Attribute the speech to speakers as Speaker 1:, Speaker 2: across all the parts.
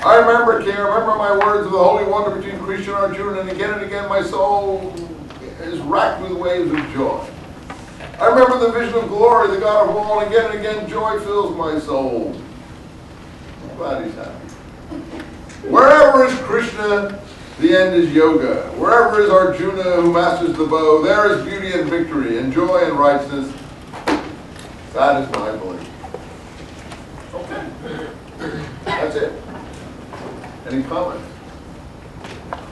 Speaker 1: I remember, King, I remember my words of the holy wonder between Krishna and Arjuna, and again my soul is racked with waves of joy. I remember the vision of glory, the God of all, and again joy fills my soul. I'm glad he's happy. Wherever is Krishna, the end is yoga. Wherever is Arjuna, who masters the bow, there is beauty and victory, and joy and righteousness. That is my belief. Okay. That's it. Any comments?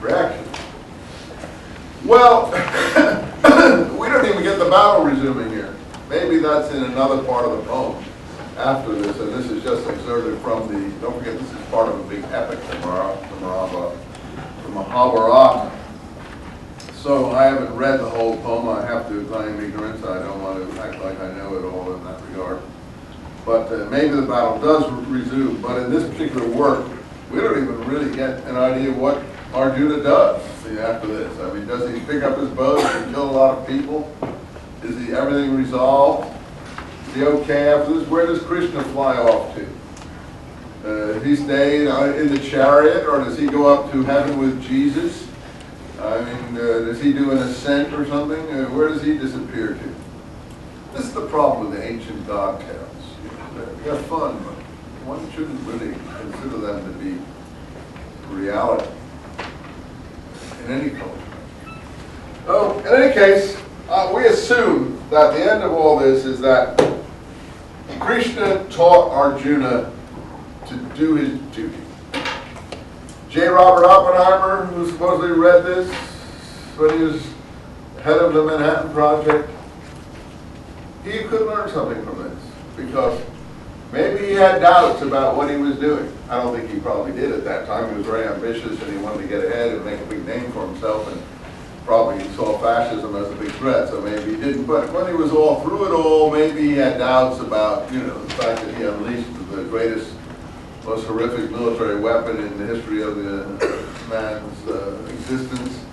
Speaker 1: Reactions? Well, we don't even get the battle resuming here. Maybe that's in another part of the poem after this, and this is just excerpted from the, don't forget this is part of a big epic, the Mahabharata. So I haven't read the whole poem. I have to claim ignorance. I don't want to act like I know it all in that regard. But maybe the battle does resume, but in this particular work, we don't even really get an idea what Arjuna does after this. I mean, does he pick up his bow? Does he kill a lot of people? Is he everything resolved? Is he okay after this? Where does Krishna fly off to? Does he stay in the chariot, or does he go up to heaven with Jesus? I mean, does he do an ascent or something? Where does he disappear to? This is the problem with the ancient god tales. They're fun, but one shouldn't really consider them to be reality in any culture. Oh, in any case, we assume that the end of all this is that Krishna taught Arjuna to do his duty. J. Robert Oppenheimer, who supposedly read this when he was head of the Manhattan Project, he could learn something from this, because maybe he had doubts about what he was doing. I don't think he probably did at that time. He was very ambitious and he wanted to get ahead and make a big name for himself, and probably saw fascism as a big threat, so maybe he didn't. But when he was all through it all, maybe he had doubts about, the fact that he unleashed the greatest, most horrific military weapon in the history of the man's existence.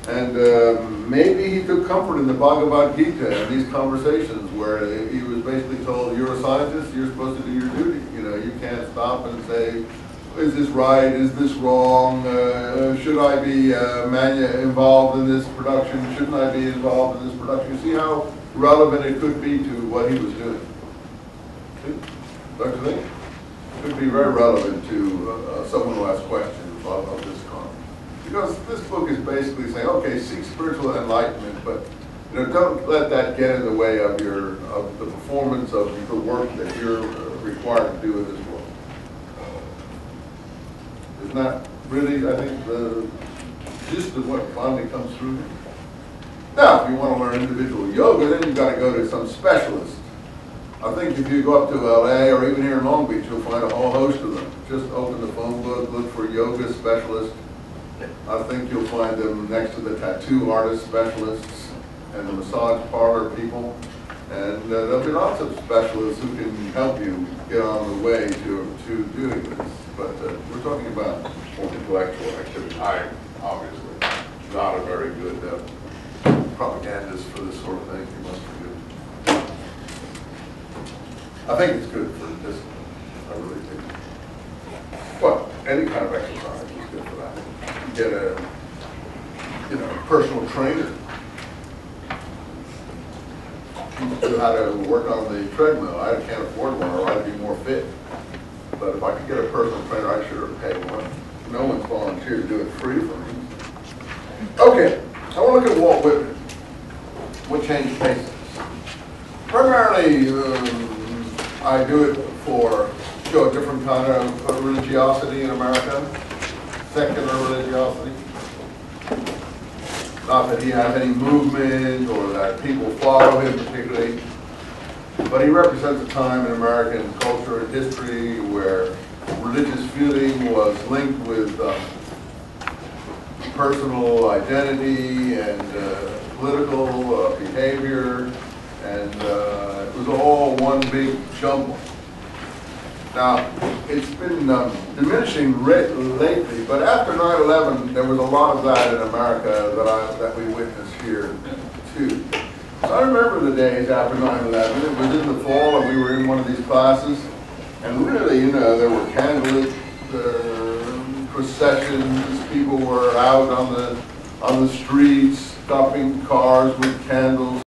Speaker 1: And maybe he took comfort in the Bhagavad Gita and these conversations where he was basically told, you're a scientist, you're supposed to do your duty. You can't stop and say, is this right, is this wrong, should I be involved in this production, shouldn't I be involved in this production? You see how relevant it could be to what he was doing? Don't you think? It could be very relevant to someone who asks questions of this kind. Because this book is basically saying, okay, seek spiritual enlightenment, but don't let that get in the way of the performance of the work that you're required to do in this world. Isn't that really, I think, the gist of what finally comes through here? Now, if you want to learn individual yoga, then you've got to go to some specialist. I think if you go up to LA or even here in Long Beach, you'll find a whole host of them. Just open the phone book, look for yoga specialists. I think you'll find them next to the tattoo artist specialists and the massage parlor people. And there'll be lots of specialists who can help you get on the way to doing this. But we're talking about more intellectual activity. I am obviously not a very good propagandist for this sort of thing. You must be good. I think it's good for discipline. I really think. Well, any kind of exercise is good for that. You get a personal trainer. Teach how to work on the treadmill. I can't afford one, or I'd be more fit. But if I could get a personal trainer, I should have paid one. No one's volunteered to do it free for me. Okay, I want to look at Walt Whitman. What changed faces? Primarily, I do it for show a different kind of religiosity in America, secular religiosity. Not that he has any movement or that people follow him particularly, but he represents a time in American culture and history where religious feeling was linked with personal identity and political behavior, and it was all one big jumble. Now, it's been diminishing lately, but after 9/11, there was a lot of that in America that we witnessed here, too. So I remember the days after 9/11. It was in the fall, and we were in one of these classes, and really, there were candlelit processions, people were out on the streets, stopping cars with candles.